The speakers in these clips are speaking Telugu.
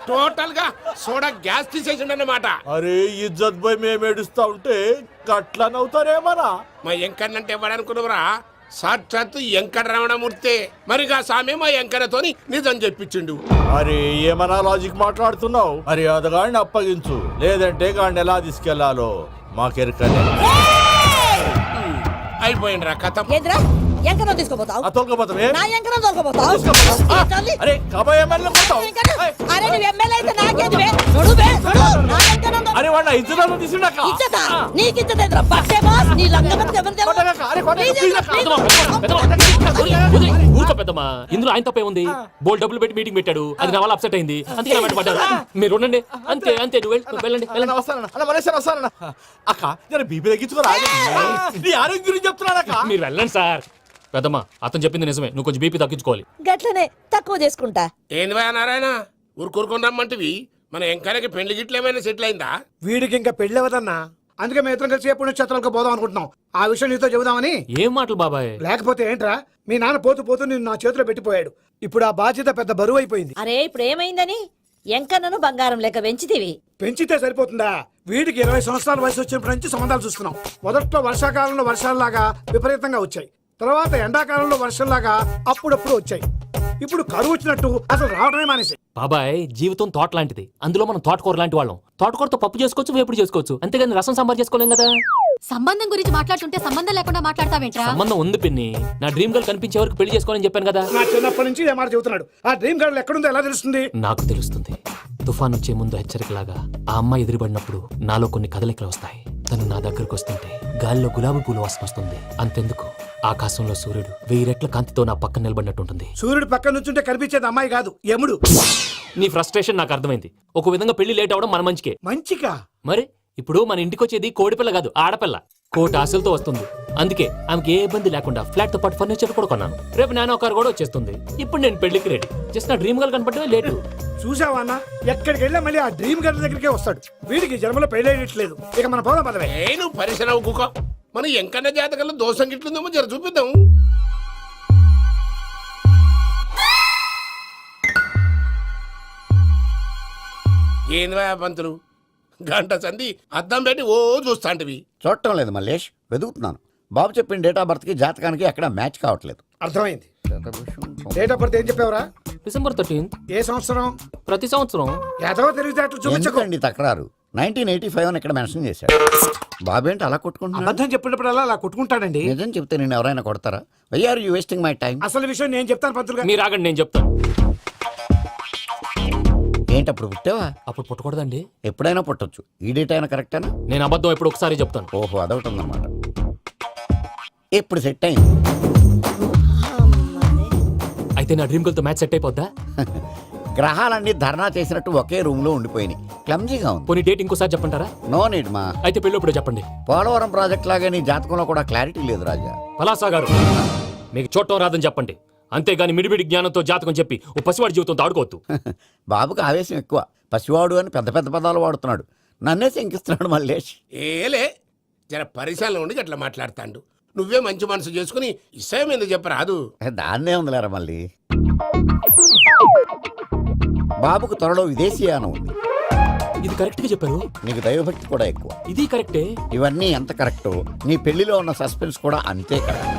టోటల్ గా సోడా గ్యాస్ తీసేసిండన్నమాట. అరే ఇజ్జత్ పోయి మేము ఏడుస్తా ఉంటే గట్లా నవ్వుతారేమరా? మా ఎంకన్నంటే ఎవడనుకున్నావురా? సాక్షాత్తు వెంకట రమణమూర్తే. మరిగా సామె మా ఎంకన్నతోని నిజం చెప్పించిండు. అరే ఏమన్నా లాజిక్ మాట్లాడుతున్నావు? అరే అదగాడిని అప్పగించు, లేదంటే గాడిని ఎలా తీసుకెళ్లాలో మాకెరకనే. అయిపోయిండ్రా కథ. ఏంద్రా ఎంకరం తీసుకోపోతావు? తోలుకపోతావే? నా ఎంకరం తోలుకోపోతావు? అరే కబాయ్ ఎమ్మెల్యే పోతావు? అరే నువ్వు ఎమ్మెల్యే అయితే నాకేంది బే? నడు బే, నడు. నా ఎంకరం అరే వాడిన ఇజ్జత్ తీసుకున్నాక ఇచ్చతా నీకు ఇచ్చదేంద్రా? బట్టే బాస్ నీ లంగమతి ఎవరు ఊరుకో పెద్దమ్మా, ఇందులో ఆయన తప్పే ఉంది. బోల్ డబ్బులు పెట్టి మీటింగ్ పెట్టాడు, అది నా వల్ల అప్సెట్ అయింది, అందుకే నా పడ్డారు. మీరు ఉండండి, అంతే అంతే. నువ్వు వెళ్ళండి వెళ్ళండి. వస్తానన్న అక్క నేను బీపీ తగ్గించుకోరా? నీ ఆరోగ్యం గురించి చెప్తున్నాను అక్క. మీరు వెళ్ళండి సార్. పెద్దమ్మా అతను చెప్పింది నిజమే, నువ్వు కొంచెం బీపీ తగ్గించుకోవాలి. గట్లనే తక్కువ చేసుకుంటా. ఏంది భయ నారాయణ ఊరుకూరుకొని రమ్మంటివి? మన ఎంకన్నకి పెళ్లి గిట్లు ఏమైనా సెటిల్ అయిందా? వీడికి ఇంకా పెళ్లి అవ్వదన్నా, అందుకే మేము ఇద్దరం కలిసి పుణ్యక్షేత్రాలకు పోదాం అనుకుంటున్నాం. ఆ విషయం నీతో చెబుదామని. ఏం మాటలు బాబాయ్? లేకపోతే ఏంట్రా, మీ నాన్న పోతూ పోతూ నిన్ను నా చేతిలో పెట్టిపోయాడు. ఇప్పుడు ఆ బాధ్యత పెద్ద బరువు అయిపోయింది. అరే ఇప్పుడు ఏమైందని ఎంకన్నను బంగారం లెక్క పెంచితివి. పెంచితే సరిపోతుందా? వీడికి 20 సంవత్సరాల వయసు వచ్చినప్పటి నుంచి సంబంధాలు చూస్తున్నాం. మొదట్లో వర్షాకాలంలో వర్షాలలాగా విపరీతంగా వచ్చాయి, తర్వాత ఎండాకాలంలో వర్షంలాగా అప్పుడప్పుడు వచ్చాయి. ఇప్పుడు కరువు వచ్చినట్టు అసలు రావడమే మానేసి. బాబాయ్ జీవితం తోట లాంటిది, అందులో మనం తోటకూర లాంటి వాళ్ళం. తోటకూరతో పప్పు చేసుకోవచ్చు, వేపుడు చేసుకోవచ్చు, అంతేగాని రసం సాంబార్ చేసుకోలేం కదా. సంబంధం గురించి మాట్లాడుతుంటే సంబంధం లేకుండా మాట్లాడతావేంట్రా? సంబంధం ఉంది పిన్ని, నా డ్రీమ్ గర్ల్ కనిపించే వరకు పెళ్లి చేసుకోవాలని చెప్పాను కదా. నా చిన్నప్పటి నుంచి ఏ మాట చెబుతున్నాడు. ఆ డ్రీమ్ గర్ల్ ఎక్కడుందో ఎలా తెలుస్తుంది? నాకు తెలుస్తుంది. తుఫాన్ వచ్చే ముందు హెచ్చరికలాగా ఆ అమ్మాయి ఎదురుపడినప్పుడు నాలో కొన్ని కదలికలు వస్తాయి. తను నా దగ్గరకు వస్తుంటే గాలిలో గులాబీ పూలు వాసన వస్తుంది. అంతెందుకు, ఆకాశంలో సూర్యుడు 1000 రెట్ల కాంతితో నా పక్కన నిలబడినట్టు ఉంటుంది. సూర్యుడు పక్కన నుంచుంటే కనిపించేది అమ్మాయి కాదు, యముడు. నీ ఫ్రస్ట్రేషన్ నాకు అర్థమైంది. ఒక విధంగా పెళ్లి లేట్ అవడం మన మంచికే. మంచిగా? మరి ఇప్పుడు మన ఇంటికి వచ్చేది కోడిపిల్ల కాదు, ఆడపిల్ల. కోటి ఆశలతో వస్తుంది. అందుకే ఆమెకి ఏ ఇబ్బంది లేకుండా ఫ్లాట్ తో పాటు ఫర్నిచర్ కూడా కొన్నాను. రేపు నానో కారు కూడా వచ్చేస్తుంది. ఇప్పుడు నేను పెళ్లికి రెడీ. జస్ట్ నా డ్రీమ్ గర్ల్ కనపడమే లేటు. చూసావా అన్న, ఎక్కడికి వెళ్ళా మళ్ళీ ఆ డ్రీమ్ గర్ల్ దగ్గరికే వస్తాడు. వీడికి జన్మలో పెళ్ళేయట్లేదు. ఇక మన పోదాం పదవే. నేను పరిశ్రమ కుక మన ఎంకన్న జాతకంలో దోషం గిట్లుందేమో జర చూపిద్దాం. ఏంది భయ పంతులు, గంట సంధి అద్దం పెట్టి ఓ చూస్తాంటివి? చూడటం లేదు మల్లేష్, వెతుకుతున్నాను. బాబు చెప్పిన డేట్ ఆఫ్ బర్త్ కి జాతకానికి ఎక్కడ మ్యాచ్ కావట్లేదు. అర్థమైంది. డేట్ ఆఫ్ బర్త్ ఏం చెప్పావురా? December 13th. ఏ సంవత్సరం? ప్రతి సంవత్సరం. ఏదో తెలివితేటలు చూపించకండి. ఎందుకండి తక్రారు? 1985 అని ఇక్కడ మెన్షన్ చేశాడు. బాబు ఏంటి అలా కొట్టుకుంటున్నాడు? అబద్ధం చెప్పినప్పుడు అలా కొట్టుకుంటాడండి. నిజం చెప్తే నేను ఎవరైనా కొడతారా? Why are you wasting my time? అసలు విషయం నేను చెప్తాను పంతులు గారు. మీరు ఆగండి, నేను చెప్తాను. ఏంటి అప్పుడు పుట్టావా? అప్పుడు పుట్టకూడదండి. ఎప్పుడైనా పుట్టొచ్చు. ఈ డేట్ అయినా కరెక్టేనా? నేను అబద్ధం ఎప్పుడు ఒకసారి చెప్తాను. ఓహో అదొకటి ఉందన్నమాట. ఇప్పుడు సెట్ అయింది. అయితే నా డ్రీమ్ గర్ల్ తో మ్యాచ్ సెట్ అయిపోద్దా? గ్రహాలన్నీ ధర్నా చేసినట్టు ఒకే రూమ్ లో ఉండిపోయినాయి. క్లమ్జీగా ఉంది. పోనీ డేట్ ఇంకోసారి చెప్పంటారా? నో నీడ్ మా. అయితే పెళ్ళప్పుడు చెప్పండి. పోలవరం ప్రాజెక్ట్ లాగే నీ జాతకంలో కూడా క్లారిటీ లేదు రాజా. పలాసా గారు, మీకు చూడటం రాదని చెప్పండి, అంతేగాని మిడిమిడి జ్ఞానంతో జాతకం చెప్పి ఓ పసివాడి జీవితంతో ఆడుకోవద్దు. బాబుకి ఆవేశం ఎక్కువ. పసివాడు అని పెద్ద పెద్ద పదాలు వాడుతున్నాడు. నన్నే శంకిస్తున్నాడు మల్లేష్. ఏలే జర పరిశ్రమలో ఉండి అట్లా మాట్లాడతాండు. నువ్వే మంచి మనసు చేసుకుని ఇష్టం ఎందుకు చెప్పరాదు? దాన్నే ఉందిలేరా మళ్ళీ. బాబుకు త్వరలో విదేశీయానం ఉంది. ఇది కరెక్ట్ గా చెప్పారు. నీకు దైవభక్తి కూడా ఎక్కువ. ఇది కరెక్టే. ఇవన్నీ ఎంత కరెక్టో నీ పెళ్లిలో ఉన్న సస్పెన్స్ కూడా అంతే కరెక్ట్.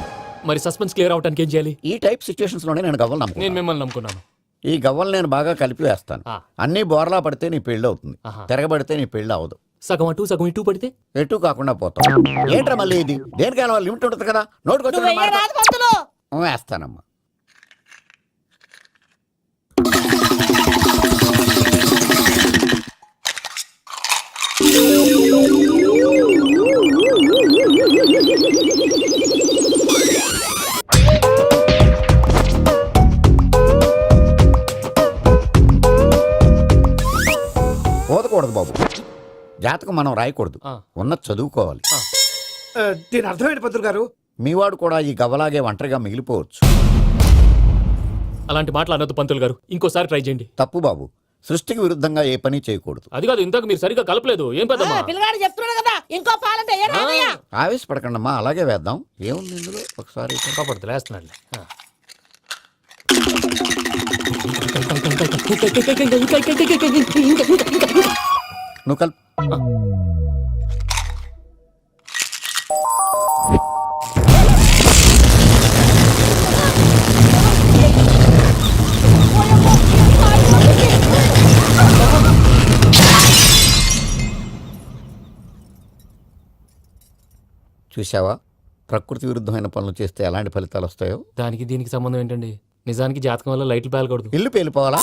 మరి సస్పెన్స్ క్లియర్ అవడానికి ఏం చేయాలి? ఈ టైప్ సిచ్యువేషన్స్ లోనే నేను గవ్వలు నమ్ముకున్నాను. నేను మిమ్మల్ని నమ్ముకున్నాను. ఈ గవ్వలు నేను బాగా కలిపి వేస్తాను. అన్ని బోర్లా పడితే నీ పెళ్లి అవుతుంది, తిరగబడితే నీ పెళ్లి అవదు. సగం అటు సగం ఇటు పడితే ఎటు కాకుండా పోతాం. ఏంట్రా మళ్ళీ ఇది? దేనికైనా లిమిట్ ఉంటుంది కదా. నోటుకొచ్చి వేస్తానమ్మా. పోదకూడదు బాబు. జాతకం మనం రాయకూడదు, ఉన్నది చదువుకోవాలి. దీని అర్థమైంది పంతులు గారు. మీవాడు కూడా ఈ గవ్వలాగే ఒంటరిగా మిగిలిపోవచ్చు. అలాంటి మాటలు అనొద్దు పంతులు గారు, ఇంకోసారి ట్రై చేయండి. తప్పు బాబు. సృష్టికి విరుద్ధంగా ఏ పని చేయకూడదు. అది కాదు, ఇంతకు మీరు సరిగా కలపలేదు. ఏం పెద్దమ్మా? పిల్లగాడు చెప్తున్నాడు కదా, ఇంకో పాలంటే ఆవేశపడకండమ్మా, అలాగే వేద్దాం. ఏముంది ఇందులో? ఒకసారి కాపాడుతు లేస్తున్నాడు. నువ్వు కల్ చూసావా ప్రకృతి విరుద్ధమైన పనులు చేస్తే ఎలాంటి ఫలితాలు వస్తాయో. దానికి దీనికి సంబంధం ఏంటండి? నిజానికి జాతకం వల్ల లైట్లు పేలకూడదు. ఇల్లు పేలిపోవాలా?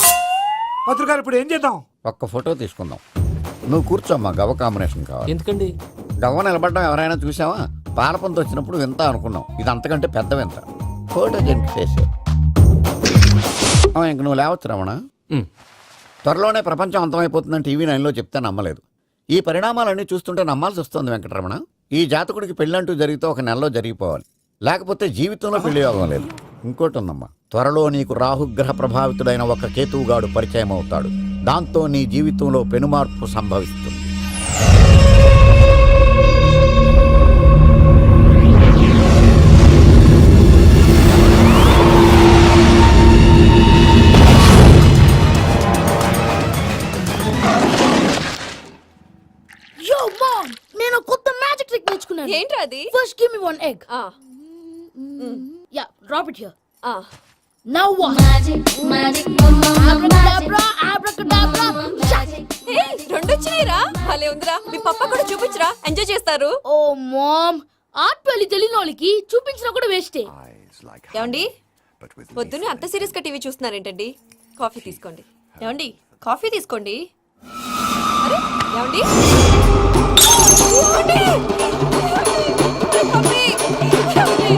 పంతులు గారు ఇప్పుడు ఏం చేద్దాం? ఒక్క ఫోటో తీసుకుందాం. నువ్వు కూర్చోమ్మా, గవ్వ కాంబినేషన్ కావాలి. ఎందుకండి? గవ్వ నిలబడడం ఎవరైనా చూసావా? పాలపంత వచ్చినప్పుడు వింత అనుకున్నాం, ఇది అంతకంటే పెద్ద వింత. ఫోటో జంక్ చేసి ఇంక నువ్వు లేవచ్చు రమణ. ఉమ్. త్వరలోనే ప్రపంచం అంతమైపోతుందని టీవీ 9లో చెప్తే నమ్మలేదు. ఈ పరిణామాలన్నీ చూస్తుంటే నమ్మాల్సి వస్తుంది వెంకటరమణ. ఈ జాతకుడికి పెళ్ళంటూ జరిగితే ఒక నెలలో జరిగిపోవాలి, లేకపోతే జీవితంలో పెళ్లి యోగం లేదు. ఇంకోటి ఉందమ్మా, త్వరలో నీకు రాహుగ్రహ ప్రభావితుడైన ఒక కేతువుగాడు పరిచయం అవుతాడు. దాంతో నీ జీవితంలో పెనుమార్పు సంభవిస్తుంది. Yo, mom! నేను కొత్త మ్యాజిక్ ట్రిక్ నేర్చుకున్నాను. ఏంట్రా అది? First give me one egg. ఆ, Yeah, drop it here. ఆ. Now what? Abracadabra, abracadabra. ఏయ్, రెండు వచ్చినాయిరా. భలే ఉందిరా. మీ పప్ప కూడా చూపించరా, ఎంజాయ్ చేస్తారు. Oh, mom. ఆర్ట్ పెళ్లి తెలియని వాళ్ళకి చూపించినా కూడా వేస్టే. ఏమండి, పొద్దున్నే అంత సీరియస్ గా టీవీ చూస్తున్నారేంటండి? కాఫీ తీసుకోండి. ఏమండి, కాఫీ తీసుకోండి. అరే, ఏమండి? ఏమండి? కాఫీ! ఏమండి?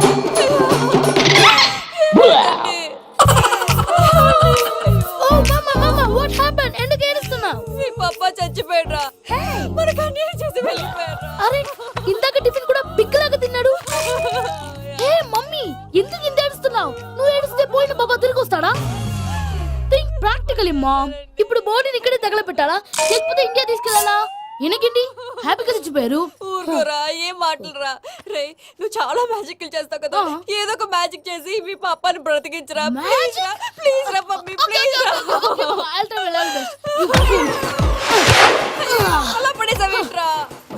Oh, mama, what happened? ఎందుకు ఏడుస్తున్నావు? మీ పప్ప చచ్చిపోయాడురా. మనకు అన్యాయం చేసి వెళ్ళిపోయాడురా. అరే, ఇందాక టిఫిన్ కూడా పిక్కలాగా తిన్నాడు. హే మమ్మీ, ఎందుకు ఇంత ఏడుస్తున్నావు? నువ్వు ఏడిస్తే పోయిన బాబా తిరిగి వస్తాడా? Think practically mom. ఇప్పుడు బాడీని ఇక్కడే తగలబెట్టాలా, లేకపోతే ఇండియా తీసుకెళ్ళాలా? ఎనకండి హ్యాపీగా చచ్చిపోయారు. ఊరుకోరా, ఏం మాటలురా. రే, నువ్వు చాలా మ్యాజిక్లు చేస్తావు కదా, ఏదో ఒక మ్యాజిక్ చేసి మీ పాపాని బ్రతికించరా. ప్లీజ్ రా, ప్లీజ్ రా మమ్మీ, ప్లీజ్ రా. అలా పడేసావేంట్రా?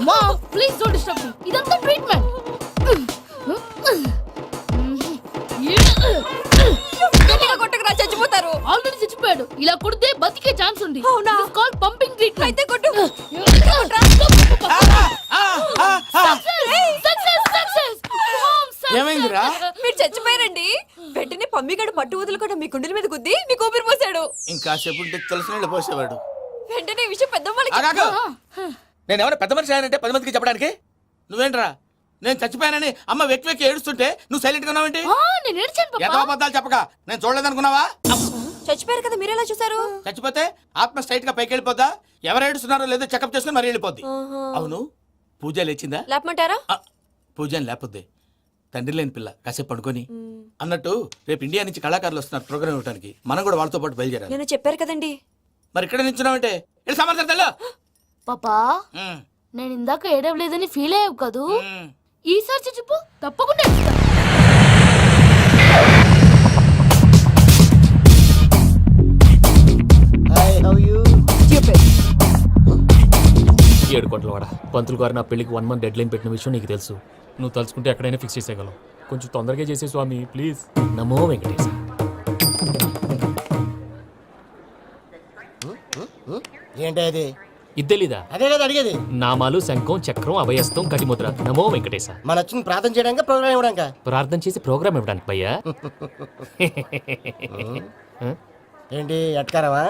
Mom please don't disturb me. ఇదంతా ట్రీట్మెంట్. గట్టిగా కొట్టకురా, చచ్చిపోతారు. ఆల్రెడీ చచ్చిపోయాడు. ఇలా కొడితే బతికే ఛాన్స్ ఉంది. అవునా? Call pumping treatment. అయితే కొట్టు. ఏమైందిరా? మీరు చచ్చిపోయారండి. వెంటనే పమ్మిగాడు పట్టు వదులుకుండా మీ గుండెల మీద గుద్ది మీకు ఊపిరి పోసాడు. ఇంకా సేపు ఉంటే తెలిసిన వాళ్ళు పోసేవాడు. వెంటనే ఈ విషయం పెద్ద వాళ్ళకి ఆగాగు. నేను ఎవరైనా పెద్ద మనిషి అయ్యానంటే 10 మందికి చెప్పడానికి? నువ్వేంట్రా, నేను చచ్చిపోయానని అమ్మ వెక్కి వెక్కి ఏడుస్తుంటే నువ్వు సైలెంట్ గా ఉన్నావేంటి? నేను ఏడ్చాను ఎంత పాపా. అబద్ధాలు చెప్పక నేను చూడలేదనుకున్నావా? చచ్చిపోయారు కదా, మీరెలా చూసారు? చచ్చిపోతే ఆత్మ స్ట్రైట్ గా పైకి వెళ్ళిపోద్దా? ఎవరు ఏడుస్తున్నారో లేదో చెకప్ చేసుకుని మరీ వెళ్ళిపోద్ది. అవును, పూజ లేచిందా? లేపమంటారా? పూజ అని లేకపోద్ది. తండ్రి లేని పిల్ల, కాసేపు పడుకొని. అన్నట్టు రేపు ఇండియా నుంచి కళాకారులు వస్తున్నారు ప్రోగ్రామ్ ఇవ్వడానికి. మనం కూడా వాళ్ళతో పాటు బయలుదేరాలి. నేను చెప్పారు కదండి. మరి ఇక్కడ నిల్చున్నావంటే వెళ్ళి సమాధానం తెల్లో. పాపా, నేను ఇందాక ఏడవలేదని ఫీల్ అయ్యావు కదూ? ఈసారి చచ్చిపో, తప్పకుండా ఏడుస్తా. ఏడు కోట్ల వాడ పంతులు గారు నా పెళ్లికి 1 month డెడ్ లైన్ పెట్టిన విషయం నీకు తెలుసు. నువ్వు తలుచుకుంటే ఎక్కడైనా ఫిక్స్ చేసేయగలవు. కొంచెం తొందరగా చేసే స్వామి ప్లీజ్. నమో వెంకటేశ. ఏంటి అది? ఇద్దెలీదా? అదే కదా అడిగేది. నామాలు శంఖం చక్రం అభయస్తం కటిముద్ర. నమో వెంకటేశ. మన వచ్చింది ప్రార్థన చేయడానికి, ప్రోగ్రామ్ ఇవ్వడానికి. ప్రార్థన చేసి ప్రోగ్రామ్ ఇవ్వడానికి భయ్యా. ఏంటి ఎట్కారమా?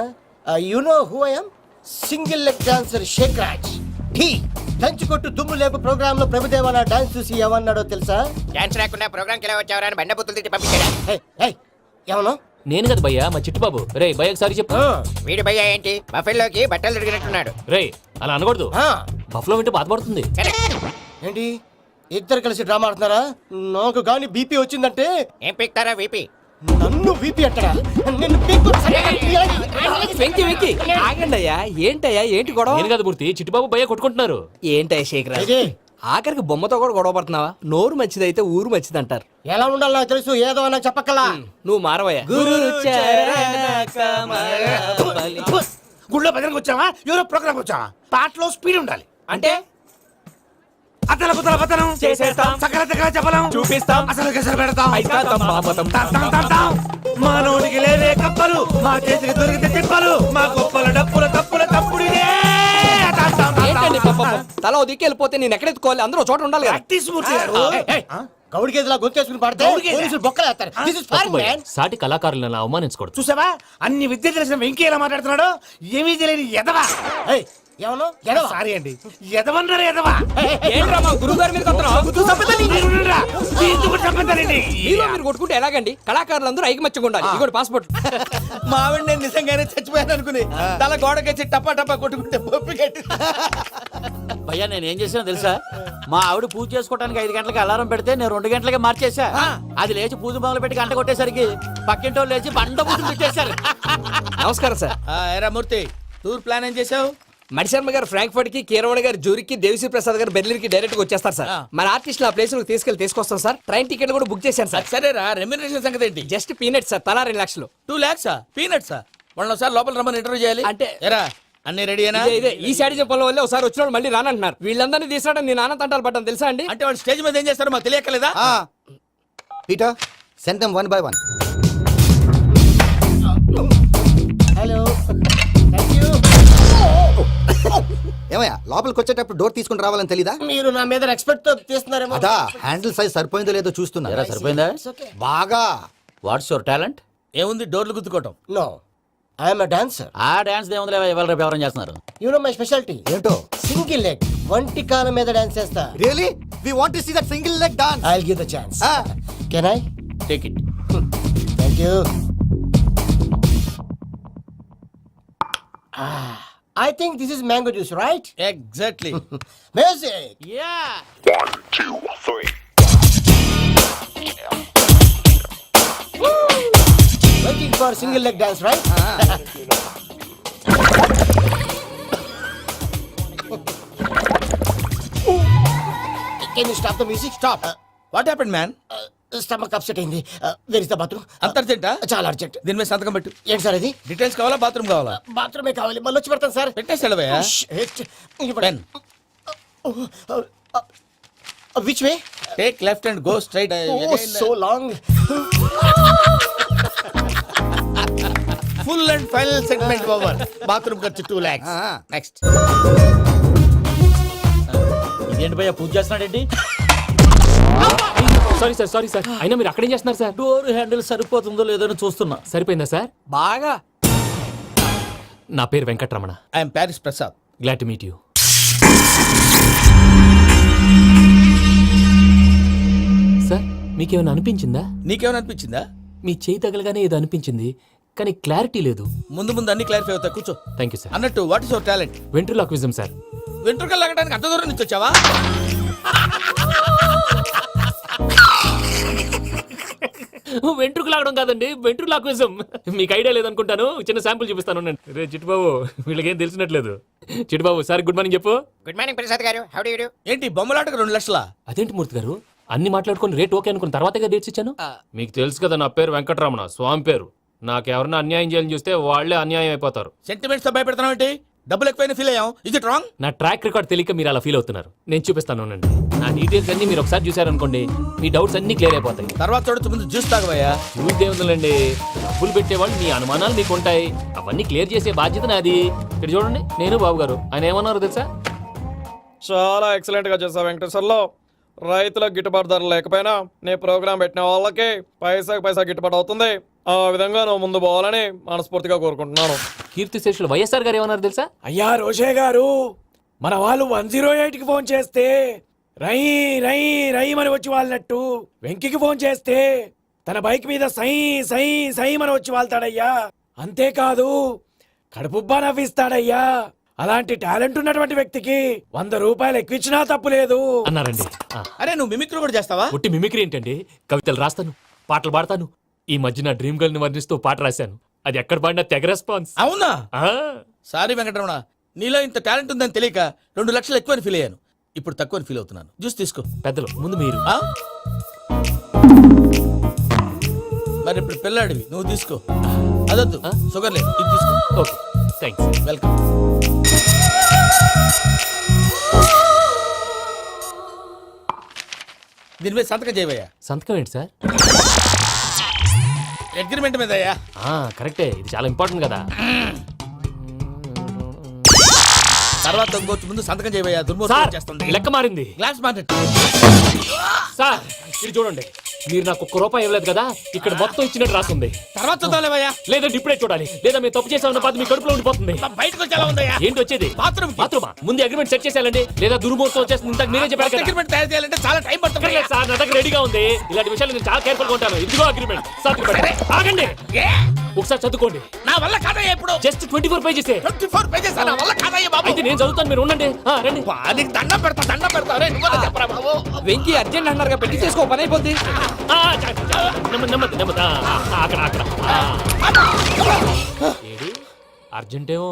You know who I am? Single leg dancer Shake Raj. టీ దంచి కొట్టు దుమ్ము లేపు ప్రోగ్రామ్ లో ప్రభుదేవ నా డాన్స్ చూసి ఏమన్నాడో తెలుసా? డాన్స్ రాకుండా ప్రోగ్రామ్ కి ఎలా వచ్చావరా అని బండ బుద్ధులు తిట్టి పంపించాడు. ఏమను? నేను కదా భయ్యా, మా చిట్టుబాబు. రే భయ్య ఒకసారి చెప్పు. వీడి భయ్య ఏంటి బఫెల్లోకి బట్టలు తిరిగినట్టున్నాడు. రే అలా అనకూడదు, బఫ్లో వింటే బాధపడుతుంది. ఏంటి ఇద్దరు కలిసి డ్రామా ఆడుతున్నారా? నాకు గాని బీపీ వచ్చిందంటే ఏం పీక్తారా వీపీ? నన్ను బీపీ అంటారా? నిన్ను పీక్కు. వెంకి వెంకి ఆగండి అయ్యా. ఏంటయ్యా, ఏంటి గొడవ? నేను కదా మూర్తి, చిట్టుబాబు భయ్య కొట్టుకుంటున్నారు. ఏంటయ్యా శేఖరా? ఇది ఆఖరికి బొమ్మతో కూడా గొడవ పడుతున్నావా? నోరు మంచిదైతే ఊరు మంచిది అంటారు. ఎలా ఉండాలో నాకు తెలుసు, ఏదో నాకు చెప్పక్కలా. నువ్వు మారవయ్యా. గుళ్ళో భజనకు వచ్చావా, ఎవరో ప్రోగ్రామ్ వచ్చావా? పాటలో స్పీడ్ ఉండాలి. అంటే అతల కుతల పతనం చేసేస్తాం. సకల దగ్గర చెప్పలేం, చూపిస్తాం. అసలు గసలు పెడతాం. అయితాం, బాపతం. తాం, తాం, తాం, తాం. మా నోటికి లేవే కప్పలు, మా చేతికి దొరికితే తిప్పలు, మా గొప్పల డప్పుల తప్పుల తప్పుడిదే. తాం, తాం, తాం, తాం. ఏంటండి పాపం? తల ఓ దిక్కు వెళ్ళిపోతే నేను ఎక్కడెత్తుకోవాలి? అందరూ ఒక చోట ఉండాలి కదా. ప్రాక్టీస్ మూర్తి గారు. గౌడి గేదెలా గొంతేసుకుని పాడితే గౌడి గేదె? పోలీసులు బొక్కలు వేస్తారు. This is foreign, man. సాటి కళాకారులను అలా అవమానించకూడదు. చూసావా, అన్ని విద్య తెలిసిన వెంకీ ఎలా మాట్లాడుతున్నాడు? ఏమీ తెలియని ఎదవా. ఏయ్, ఏమను? ఎడవ. సారీ అండి, ఎదవన్నారు ఎదవా. ఏంట్రా మా గురువు గారి మీద కొడుతున్నావు? మీరుండురా. ఎందుకు చంపుతారండి? మీలో మీరు కొట్టుకుంటే ఎలాగండి? కళాకారులందరూ ఐకమత్యంగా ఉండాలి. ఇదిగోటి పాస్పోర్ట్. మా ఆవిడ నేను నిజంగానే చచ్చిపోయాను అనుకుని తల గోడకొచ్చి టపా టపా కొట్టుకుంటే పప్పు కట్టి. భయ్యా నేను ఏం చేసానో తెలుసా? మా ఆవిడ పూజ చేసుకోవడానికి 5 గంటలకి అలారం పెడితే నేను 2 గంటలకి మార్చేసా. అది లేచి పూజ మొదలు పెట్టి గంట కొట్టేసరికి పక్కింటి వాళ్ళు లేచి బండ పూజలు పెట్టేశారు. నమస్కారం సార్. ఏరా మూర్తి, టూర్ ప్లాన్ ఏం చేసావు? మణిశర్మ గారు ఫ్రాంక్ఫర్ట్ కి, కీరవాణి గారు జూరికి, దేవిశ్రీ ప్రసాద్ గారు బెర్లిన్ కి డైరెక్ట్ గా వచ్చేస్తారు సార్. మన ఆర్టిస్ట్ ఆ ప్లేస్ తీసుకొస్తాం సార్. ట్రైన్ టికెట్ కూడా బుక్ చేశాను సార్. సరేరా, రెమ్యూనరేషన్ సంగతి ఏంటి? జస్ట్ పీనట్ సార్, తలా 2 లక్షలు. 2 lakhs పీనట్సా? వాళ్ళని ఒకసారి లోపల రమ్మని ఇంటర్వ్యూ చేయాలి. అంటే ఎరా అన్ని రెడీనా? ఇదే ఈ శాడిజం పనుల వల్లే ఒకసారి వచ్చిన మళ్ళీ రానంటున్నారు. వీళ్ళందరినీ తీసుకురావడం నేను ఆనంద తంటాలు పడ్డాను తెలుసా అండి. అంటే వాళ్ళు స్టేజ్ మీద ఏం చేస్తారో మాకు తెలియక్కలేదా? Peter, send them one by one. Hello, thank you. ఏమయ్యా లోపలికి వచ్చేటప్పుడు డోర్ తీసుకుని రావాలని తెలీదా? మీరు నా మీద ఎక్స్పెక్ట్ తో తీస్తున్నారేమో. అదా హ్యాండిల్ సైజ్ సరిపోయిందో లేదో చూస్తున్నా. సరిపోయిందా? బాగా. What's your talent? ఏముంది, డోర్లు గుద్దుకోవటం. No, I'm a dancer. ఆ డాన్స్ దేవుందిలే, ఇవాళ రేపు ఎవరైనా చేస్తున్నారు. You know my speciality. ఏంటో? సింగిల్ లెగ్, వంటి కాలం మీద డాన్స్ చేస్తా. Really we want to see that single leg dance. I will give the chance. Can I? Take it. Thank you. I think this is mango juice, right? Exactly. Music. Yeah. Waiting for single leg dance, right? Can you stop the music? Stop. What happened man? Stomach upset అయింది. Where is the bathroom? అంత అర్జెంటా? చాలా అర్జెంట్. దీని మీద సంతకం పెట్టు. ఏంటి సార్ ఇది? డీటెయిల్స్ కావాలా, బాత్రూమ్ కావాలా? బాత్రూమే కావాలి, మళ్ళీ వచ్చి పెడతాను సార్. పెట్టేసాడవయ్యా. Pen. Which way? Take left and go straight. So long. Full and final segment over. Bathroom ఖర్చు 2 lakhs. నెక్స్ట్. ఇదేంటి భయ్యా పూజ చేస్తున్నాడేంటి? Sorry sir. అయినా మీరు అక్కడేం చేస్తున్నారు సార్? డోర్ హ్యాండిల్ సరిపోతుందో లేదో అని చూస్తున్నా. సరిపోయిందా సార్? బాగా. నా పేరు Venkataramana. I'm Paris Prasad. Glad to meet you. Sir మీకేమైనా అనిపించిందా? నీకేమైనా అనిపించిందా? మీ చేయి తగలగానే ఏదో అనిపించింది, కానీ క్లారిటీ లేదు. ముందు ముందు అన్ని క్లారిఫై అవుతాయి, కూర్చో. Thank you sir. అన్నట్టు what is your talent? Ventriloquism sir. వెంట్రుకలు లాగడానికి అంత దూరం నుంచి వచ్చావా? వెంట్రుకు లాగడం కాదండి, వెంట్రులాక్విజం. మీకు ఐడియా లేదనుకుంటాను, చిన్న శాంపుల్ చూపిస్తాను. రే చిట్టుబాబు, వీళ్ళకేం తెలిసినట్లేదు. చిట్టుబాబు సార్ గుడ్ మార్నింగ్ చెప్పు. Good morning Prasad garu. How do you do? ఏంటి బొమ్మలాటకు 2 లక్షలా? అదేంటి మూర్తి గారు, అన్ని మాట్లాడుకుని రేట్ ఓకే అనుకున్న తర్వాతగా డేట్స్ ఇచ్చాను. మీకు తెలుసు కదా నా పేరు వెంకటరమణ, స్వామి పేరు. నాకెవరన్నా అన్యాయం చేయాలని చూస్తే వాళ్ళే అన్యాయం అయిపోతారు. సెంటిమెంట్స్ తో భయపెడతావు ఏంటి? డబ్బులు ఎక్కువైనా ఫీల్ అయ్యాం. Is it wrong? నా ట్రాక్ రికార్డ్ తెలియక మీరు అలా ఫీల్ అవుతున్నారు. నేను చూపిస్తాను ఉండండి. నా డీటెయిల్స్ అన్ని మీరు ఒకసారి చూసారనుకోండి, మీ డౌట్స్ అన్ని క్లియర్ అయిపోతాయి. తర్వాత చూడొచ్చు, ముందు జ్యూస్ తాగబోయా. చూస్తే ఉందండి, డబ్బులు పెట్టేవాళ్ళు మీ అనుమానాలు మీకు ఉంటాయి, అవన్నీ క్లియర్ చేసే బాధ్యత నాది. ఇక్కడ చూడండి, నేను బాబు గారు. ఆయన ఏమన్నారు తెలుసా? చాలా ఎక్సలెంట్ గా చేసావు వెంకటేశ్వర్లో. రైతులకు గిట్టుబాటు ధర లేకపోయినా నీ ప్రోగ్రాం పెట్టిన వాళ్ళకి పైసాకి పైసా గిట్టుబాటు అవుతుంది. ఆ విధంగా నువ్వు ముందు పోవాలని మనస్ఫూర్తిగా కోరుకుంటున్నాను. కీర్తి శేషులు వైఎస్ఆర్ గారు ఏమన్నారు తెలుసా? అయ్యా రోషే గారు, మన వాళ్ళు 108కి ఫోన్ చేస్తే రై రై రై అని వచ్చి వాళ్ళనట్టు, వెంకికి ఫోన్ చేస్తే తన బైక్ మీద సై సై సై అని వచ్చి వాళ్తాడయ్యా. అంతేకాదు కడుపుబ్బా నవ్విస్తాడయ్యా. అలాంటి టాలెంట్ ఉన్నటువంటి వ్యక్తికి 100 రూపాయలు ఎక్కువ ఇచ్చినా తప్పు లేదు అన్నారండి. అరే నువ్వు మిమిక్రీ కూడా చేస్తావా? పుట్టి మిమిక్రీ ఏంటండి, కవితలు రాస్తాను, పాటలు పాడతాను. ఈ మధ్య నా డ్రీమ్ గర్ల్ ని వర్ణిస్తూ పాట రాశాను, అది ఎక్కడ పాడినా తెగ రెస్పాన్స్. అవునా? సారీ వెంకటరమణ, నీలో ఇంత టాలెంట్ ఉందని తెలియక 2 లక్షలు ఎక్కువని ఫీల్ అయ్యాను. ఇప్పుడు తక్కువ ఫీల్ అవుతున్నాను. జ్యూస్ తీసుకో. పెద్దలు ముందు మీరు. ఆ? మరి ఇప్పుడు పిల్లాడివి, నువ్వు తీసుకో. అదొద్దు, షుగర్ లేదు, ఇది తీసుకో. Okay thanks. వెల్కమ్. దీని మీద సంతకం చేయవయ్యా. సంతకం ఏంటి సార్? అగ్రిమెంట్ మీద అయ్యా. కరెక్టే, ఇది చాలా ఇంపార్టెంట్ కదా. తర్వాత ఇంకొచ్చి ముందు సంతకం చేయవయ్యా. దుర్మోహం చేస్తుంది. లెక్క మారింది. Glass market. సార్ ఇది చూడండి, మీరు నాకు ₹1 ఇవ్వలేదు కదా, ఇక్కడ మొత్తం ఇచ్చినట్టు రాస్తుంది. తర్వాత చూద్దాంలేవయ్యా. లేదంటే ఇప్పుడే చూడాలి, లేదా మీరు తప్పు చేసామన్న బాధ మీ కడుపులో ఉండిపోతుంది. బయటకు వచ్చి ఎలా ఉందయ్యా? ఏంటి వచ్చేది? బాత్రూమా? ముందు అగ్రిమెంట్ సెట్ చేసేయాలండి, లేదా దుర్మూర్తం వచ్చేస్తుంది. ఇంతకు మీరే చెప్పారు కదా. అగ్రిమెంట్ తయారు చేయాలంటే చాలా టైం పడుతుంది. అక్కర్లేదు సార్, నా దగ్గర రెడీగా ఉంది. ఇలాంటి విషయాలు నేను చాలా కేర్ఫుల్ గా ఉంటాను. ఇదిగో అగ్రిమెంట్. ఆగండి, ఒకసారి చదువుకోండి. నా వల్ల కాదయ్యా. ఇప్పుడు జస్ట్ 24 పేజెస్. 24 పేజెస్ నా వల్ల కాదయ్యా బాబు. అయితే నేను చదువుతాను, మీరు ఉండండి. రండి. నీకు దండం పెడతా. రే, నువ్వు చెప్పరా బాబు. వెంకీ అర్జెంట్ అన్నారుగా, పెట్టి చేసుకో, పని అయిపోద్ది. నెమ్మది అక్కడ ఏడి అర్జెంటేమో.